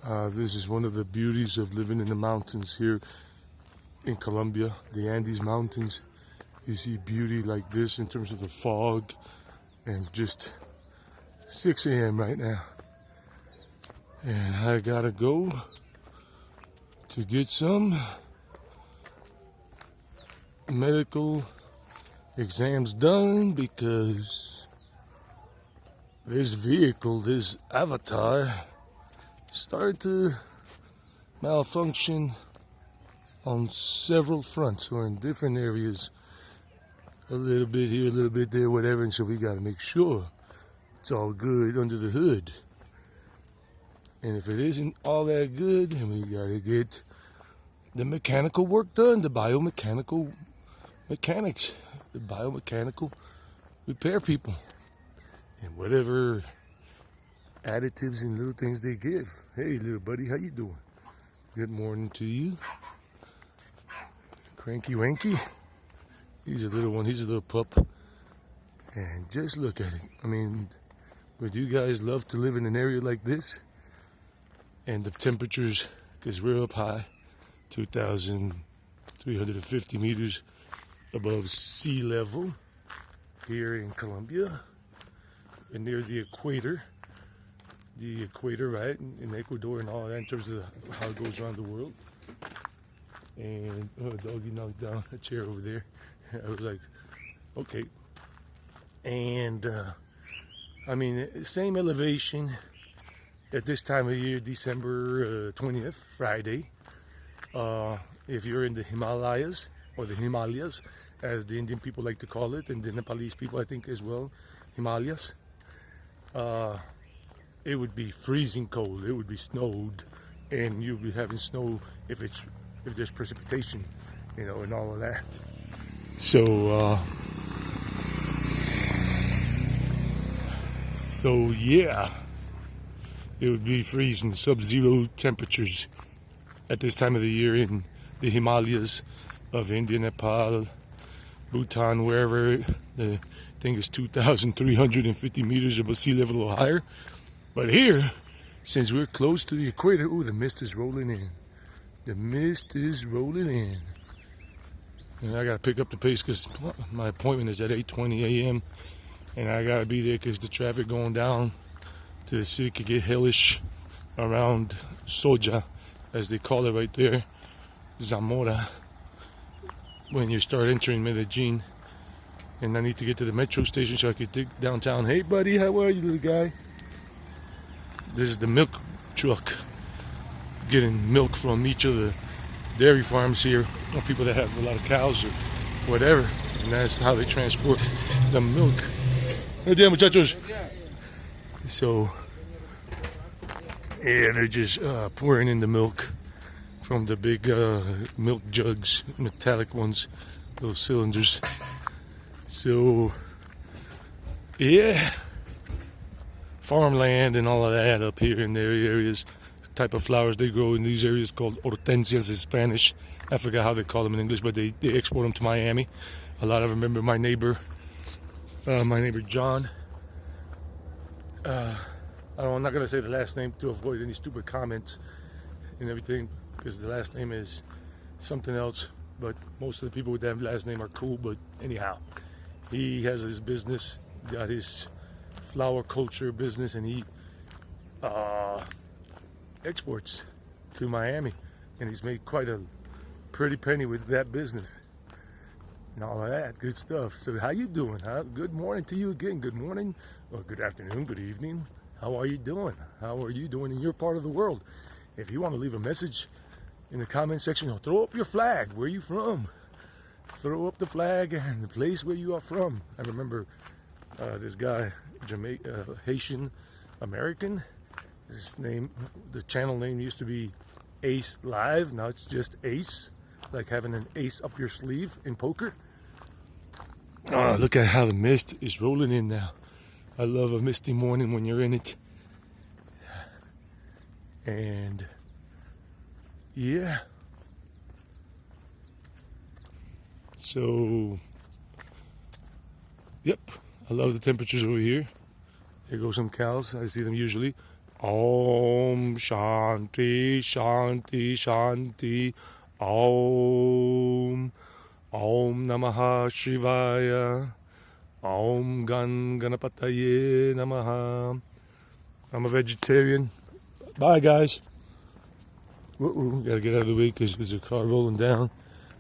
This is one of the beauties of living in the mountains here in Colombia, the Andes Mountains. You see beauty like this in terms of the fog, and just 6 a.m. right now. And I gotta go to get some medical exams done because this vehicle, this Avatar, started to malfunction on several fronts or in different areas. A little bit here, a little bit there, whatever. And so we got to make sure it's all good under the hood. And if it isn't all that good, then we got to get the mechanical work done, the biomechanical mechanics, the biomechanical repair people, and whatever additives and little things they give. Hey, little buddy, how you doing? Good morning to you. Cranky Wanky. He's a little one. He's a little pup. And just look at it. I mean, would you guys love to live in an area like this? And the temperatures, because we're up high, 2,350 meters above sea level here in Colombia. And near the equator. The equator, right, in Ecuador and all that in terms of how it goes around the world. And doggy knocked down a chair over there. I was like, okay. And I mean, same elevation at this time of year, December 20th, Friday. If you're in the Himalayas, or the Himalayas, as the Indian people like to call it, and the Nepalese people, I think, as well, Himalayas. It would be freezing cold. It would be snowed, and you'll be having snow if there's precipitation, you know, and all of that. So yeah, it would be freezing, sub-zero temperatures at this time of the year in the Himalayas of India, Nepal, Bhutan, wherever. The thing is 2,350 meters above sea level or higher. But here, since we're close to the equator, ooh, the mist is rolling in. The mist is rolling in. And I gotta pick up the pace because my appointment is at 8:20 a.m. and I gotta be there because the traffic going down to the city could get hellish around Soja, as they call it right there, Zamora, when you start entering Medellin. And I need to get to the metro station so I can dig downtown. Hey buddy, how are you, little guy? This is the milk truck, getting milk from each of the dairy farms here, or people that have a lot of cows or whatever, and that's how they transport the milk. Hey there, muchachos. So, yeah, they're just pouring in the milk from the big milk jugs, metallic ones, those cylinders. So, yeah, farmland and all of that up here in their areas. Type of flowers they grow in these areas called hortensias in Spanish. I forgot how they call them in English, but they export them to Miami. A lot of them. Remember my neighbor John. I'm not gonna say the last name to avoid any stupid comments and everything, because the last name is something else. But most of the people with that last name are cool. But anyhow, he has his business, got his flower culture business, and he exports to Miami, and he's made quite a pretty penny with that business and all of that good stuff. So how you doing? Good morning to you again. Good morning, or good afternoon, good evening. How are you doing? How are you doing in your part of the world? If you want to leave a message in the comment section, or throw up your flag. Where are you from? Throw up the flag and the place where you are from. I remember this guy, Haitian American. His name, the channel name used to be Ace Live. Now it's just Ace, like having an ace up your sleeve in poker. Oh, look at how the mist is rolling in now. I love a misty morning when you're in it. And yeah. So, yep, I love the temperatures over here. There go some cows. I see them usually Om Shanti Shanti Shanti. Om Namaha Shivaya. Om Ganapataye Namaha. I'm a vegetarian. Bye, guys. Gotta get out of the way because there's a car rolling down.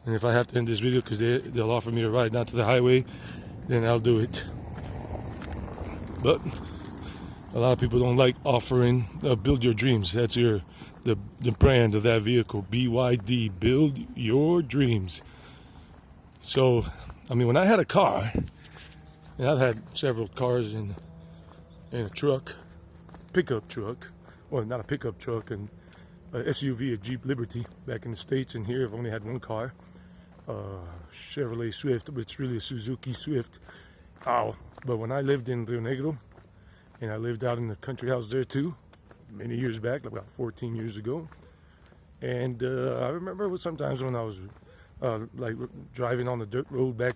And if I have to end this video because they'll offer me a ride down to the highway, then I'll do it. But a lot of people don't like offering Build Your Dreams. That's the brand of that vehicle, BYD, Build Your Dreams. So, I mean, when I had a car, and I've had several cars in a truck, pickup truck, well, not a pickup truck, and a SUV, a Jeep Liberty, back in the States, and here I've only had one car, Chevrolet Swift, but it's really a Suzuki Swift. But when I lived in Rio Negro, and I lived out in the country house there too, many years back, about 14 years ago, and I remember sometimes when I was like driving on the dirt road back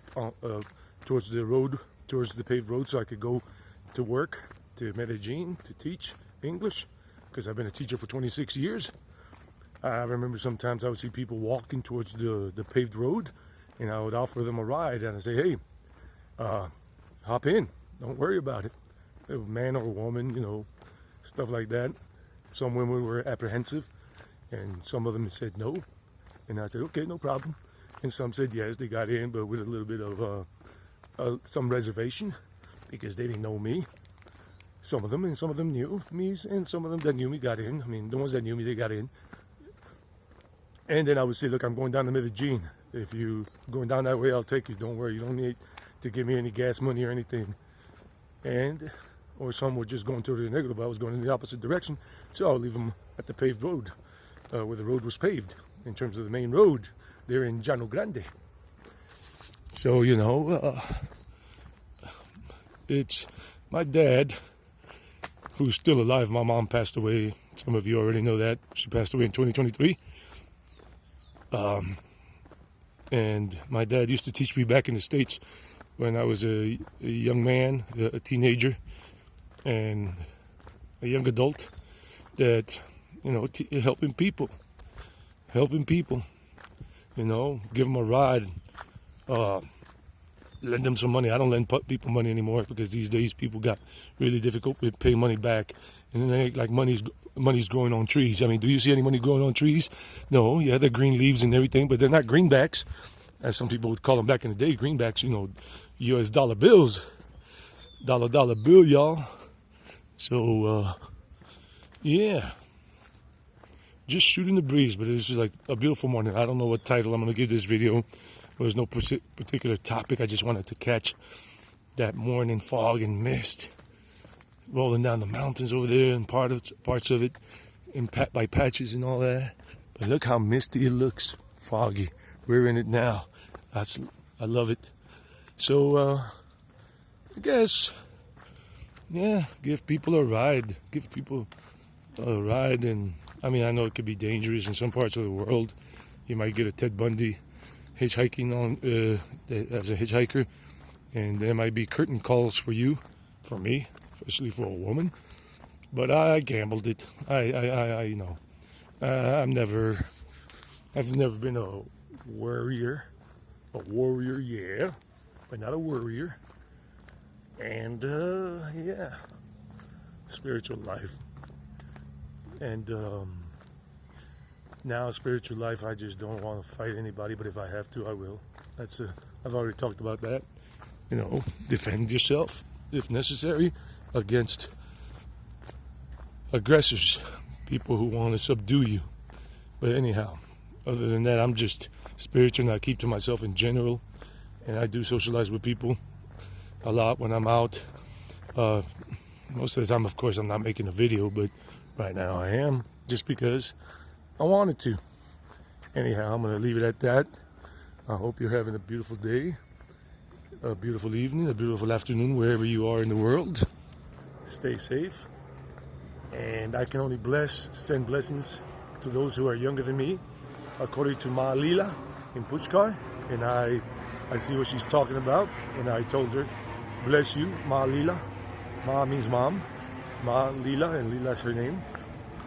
towards the paved road, so I could go to work to Medellin to teach English, because I've been a teacher for 26 years. I remember sometimes I would see people walking towards the paved road, and I would offer them a ride, and I'd say, hey, hop in, don't worry about it. A man or a woman, you know, stuff like that. Some women were apprehensive, and some of them said no, and I said, okay, no problem. And some said yes, they got in, but with a little bit of some reservation, because they didn't know me. Some of them knew me, and some of them that knew me got in. I mean, the ones that knew me, they got in. And then I would say, look, I'm going down to Medellin. If you going down that way, I'll take you. Don't worry, you don't need to give me any gas money or anything. Or some were just going to Rio Negro, but I was going in the opposite direction, so I'll leave them at the paved road, where the road was paved, in terms of the main road. They're in Llano Grande. So, you know, it's my dad, who's still alive. My mom passed away. Some of you already know that. She passed away in 2023. And my dad used to teach me back in the States when I was a young man, a teenager, and a young adult, that, you know, helping people, you know, give them a ride, lend them some money. I don't lend people money anymore, because these days people got really difficult with paying money back, and then they act like money's growing on trees. I mean, do you see any money growing on trees? No, yeah, they're green leaves and everything, but they're not greenbacks, as some people would call them back in the day. Greenbacks, you know, US dollar bills, dollar bill, y'all. So, yeah, just shooting the breeze, but it's just like a beautiful morning. I don't know what title I'm going to give this video. There was no particular topic. I just wanted to catch that morning fog and mist rolling down the mountains over there, and parts of it by patches and all that. But look how misty it looks, foggy. We're in it now. I love it. So, I guess, yeah, give people a ride. And I mean, I know it could be dangerous in some parts of the world. You might get a Ted Bundy hitchhiking as a hitchhiker, and there might be curtain calls for me, especially for a woman. But I gambled it. I you know, I've never been a warrior, yeah, but not a worrier. And yeah, spiritual life. And now spiritual life, I just don't want to fight anybody, but if I have to, I will. I've already talked about that. You know, defend yourself if necessary against aggressors, people who want to subdue you. But anyhow, other than that, I'm just spiritual, and I keep to myself in general. And I do socialize with people a lot when I'm out. Most of the time, of course, I'm not making a video, but right now I am, just because I wanted to. Anyhow, I'm going to leave it at that. I hope you're having a beautiful day, a beautiful evening, a beautiful afternoon, wherever you are in the world. Stay safe. And I can only send blessings to those who are younger than me, according to Ma Lila in Pushkar. And I see what she's talking about when I told her, bless you, Ma Lila. Ma means mom. Ma Lila, and Lila's her name.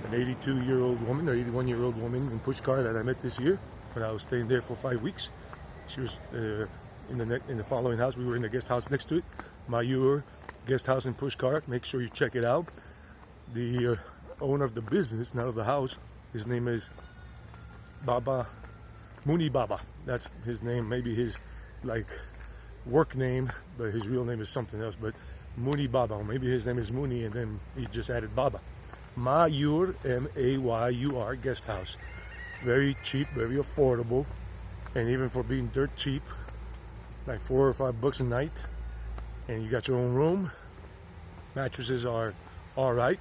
An 82-year-old woman or 81-year-old woman in Pushkar that I met this year when I was staying there for 5 weeks. She was in the following house. We were in the guest house next to it, Mayur Guest House in Pushkar. Make sure you check it out. The owner of the business, not of the house, his name is Baba Muni Baba. That's his name. Maybe his like work name, but his real name is something else. But Muni Baba. Maybe his name is Muni, and then he just added Baba. Mayur, M-A-Y-U-R, guest house. Very cheap, very affordable, and even for being dirt cheap, like $4 or $5 a night. And you got your own room. Mattresses are all right.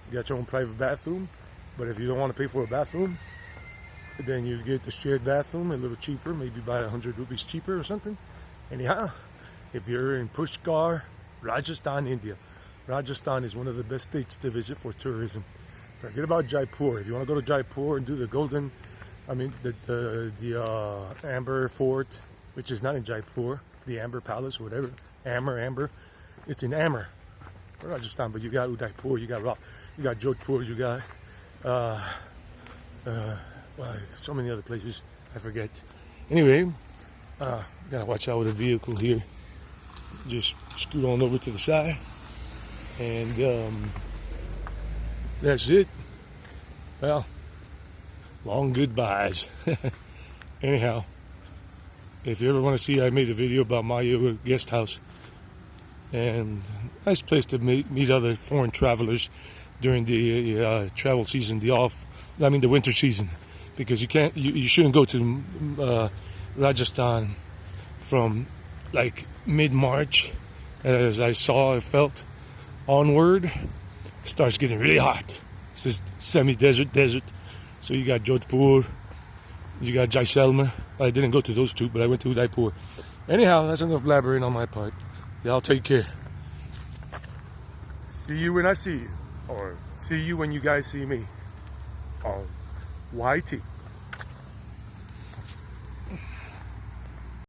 You got your own private bathroom, but if you don't want to pay for a bathroom, then you get the shared bathroom a little cheaper, maybe by 100 rupees cheaper or something. Anyhow, if you're in Pushkar, Rajasthan, India. Rajasthan is one of the best states to visit for tourism. Forget about Jaipur. If you want to go to Jaipur and do the the Amber Fort, which is not in Jaipur, the Amber Palace, whatever, Amber, it's in Amber, Rajasthan. But you got Udaipur, you got Jodhpur, you got so many other places I forget. Anyway, gotta watch out with the vehicle here. Just scoot on over to the side. And that's it. Well, long goodbyes. Anyhow, if you ever want to see, I made a video about my guest house. And nice place to meet other foreign travelers during the travel season, the winter season. Because you shouldn't go to Rajasthan from like mid-March. As I felt, onward, it starts getting really hot. This is desert. So you got Jodhpur, you got Jaisalmer. I didn't go to those two, but I went to Udaipur. Anyhow, that's enough blabbering on my part. Y'all take care. See you when I see you, or see you when you guys see me on YT.